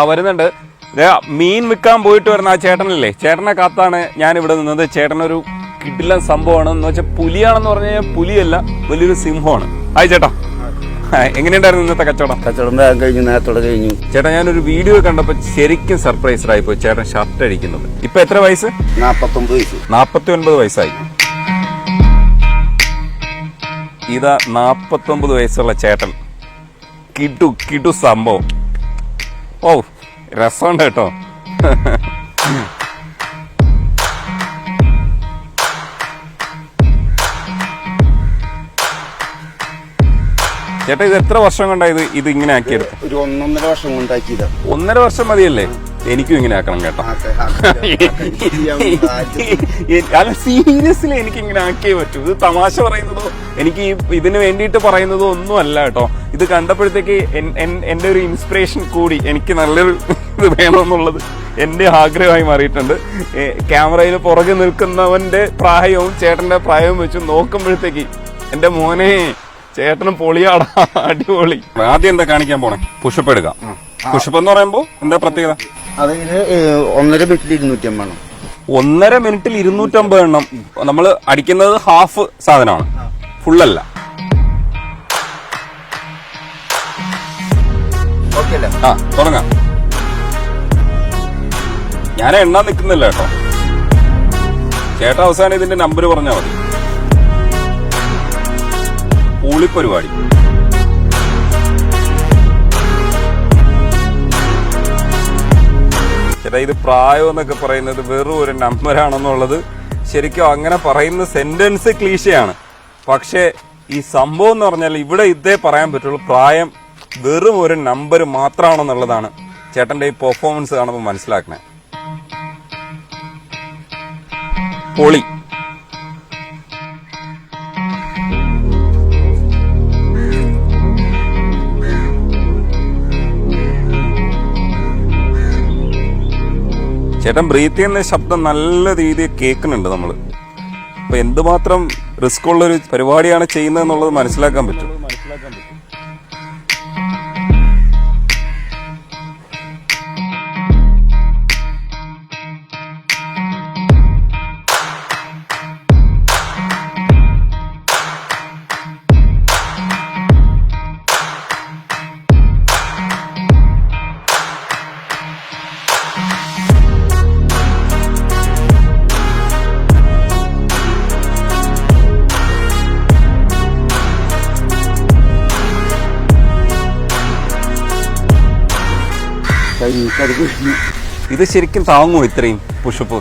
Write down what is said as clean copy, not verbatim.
വരുന്നുണ്ട്. മീൻ വിൽക്കാൻ പോയിട്ട് വരുന്ന ആ ചേട്ടനല്ലേ, ചേട്ടനെ കാത്താണ് ഞാൻ ഇവിടെ നിന്നത്. ചേട്ടനൊരു കിടിലൻ സംഭവമാണ്. എന്ന് വെച്ചാൽ പുലിയാണെന്ന് പറഞ്ഞു കഴിഞ്ഞാൽ പുലിയല്ല, വലിയൊരു സിംഹമാണ്. ഹായ് ചേട്ടാ, എങ്ങനെയുണ്ടായിരുന്നു ഇന്നത്തെ കച്ചവടം? കഴിഞ്ഞു, നേരത്തോടെ കഴിഞ്ഞു. ചേട്ടാ, ഞാനൊരു വീഡിയോ കണ്ടപ്പോൾ ശരിക്കും സർപ്രൈസ്ഡ് ആയിപ്പോയി. ചേട്ടൻ ഷർട്ട് അടിക്കുന്നത്. ഇപ്പൊ എത്ര വയസ്സ്? 49 വയസ്സ്. 49 വയസ്സായി. ഇതാ 49 വയസ്സുള്ള ചേട്ടൻ. കിടു സംഭവം. ഓ, രസമുണ്ട് കേട്ടോ. ചേട്ടാ, ഇത് എത്ര വർഷം കൊണ്ടായത് ഇത് ഇങ്ങനെ ആക്കിയെടുത്ത്? ഒരു 1.5 വർഷം കൊണ്ടാക്കിയതാ. 1.5 വർഷം മതിയല്ലേ? എനിക്കും ഇങ്ങനെ ആക്കണം കേട്ടോ. അല്ല, സീരിയസ്ലി എനിക്ക് ഇങ്ങനെ ആക്കിയേ പറ്റൂ. ഇത് തമാശ പറയുന്നതോ എനിക്ക് ഇതിന് വേണ്ടിയിട്ട് പറയുന്നതോ ഒന്നും അല്ല കേട്ടോ. ഇത് കണ്ടപ്പോഴത്തേക്ക് എന്റെ ഒരു ഇൻസ്പിറേഷൻ കൂടി എനിക്ക് നല്ലൊരു ഇത് വേണമെന്നുള്ളത് എന്റെ ആഗ്രഹമായി മാറിയിട്ടുണ്ട്. ക്യാമറയിൽ പുറകെ നിൽക്കുന്നവന്റെ പ്രായവും ചേട്ടന്റെ പ്രായവും വെച്ച് നോക്കുമ്പോഴത്തേക്ക് എന്റെ മോനെ, ചേട്ടനും പൊളിയാടാ, അടിപൊളി. ആദ്യം എന്താ കാണിക്കാൻ പോണേ? പുഷപ്പ് എടുക്കാം. പുഷപ്പ് എന്ന് പറയുമ്പോ എന്താ പ്രത്യേകത? അതിന് 1.5 മിനിറ്റിൽ 250 എണ്ണം. 1.5 മിനിറ്റിൽ 250 എണ്ണം. നമ്മൾ അടിക്കുന്നത് ഹാഫ് സാധനമാണ്, ഫുള്ളല്ല. തുടങ്ങാം. ഞാൻ എണ്ണാൻ നിൽക്കുന്നില്ല കേട്ടോ. ചേട്ടാ അവസാനം ഇതിന്റെ നമ്പർ പറഞ്ഞാൽ മതി. പൂളിപ്പരിപാടി. ചേട്ടാ, ഇത് പ്രായം എന്നൊക്കെ പറയുന്നത് വെറും ഒരു നമ്പറാണെന്നുള്ളത് ശരിക്കും അങ്ങനെ പറയുന്ന സെന്റൻസ് ക്ലീശയാണ്. പക്ഷേ ഈ സംഭവം എന്ന് പറഞ്ഞാൽ ഇവിടെ ഇതേ പറയാൻ പറ്റുള്ളൂ. പ്രായം വെറും ഒരു നമ്പർ മാത്രമാണെന്നുള്ളതാണ് ചേട്ടന്റെ ഈ പെർഫോമൻസ് കാണുമ്പോൾ മനസ്സിലാക്കണേ. പൊളി. ചേട്ടൻ ബ്രീത്ത് ചെയ്യുന്ന ശബ്ദം നല്ല രീതിയിൽ കേൾക്കുന്നുണ്ട് നമ്മള്. അപ്പൊ എന്തുമാത്രം റിസ്ക് ഉള്ളൊരു പരിപാടിയാണ് ചെയ്യുന്നതെന്നുള്ളത് മനസ്സിലാക്കാൻ പറ്റും. ഇത് ശരിക്കും താങ്ങുമോ ഇത്രയും പുഷപ്പ്?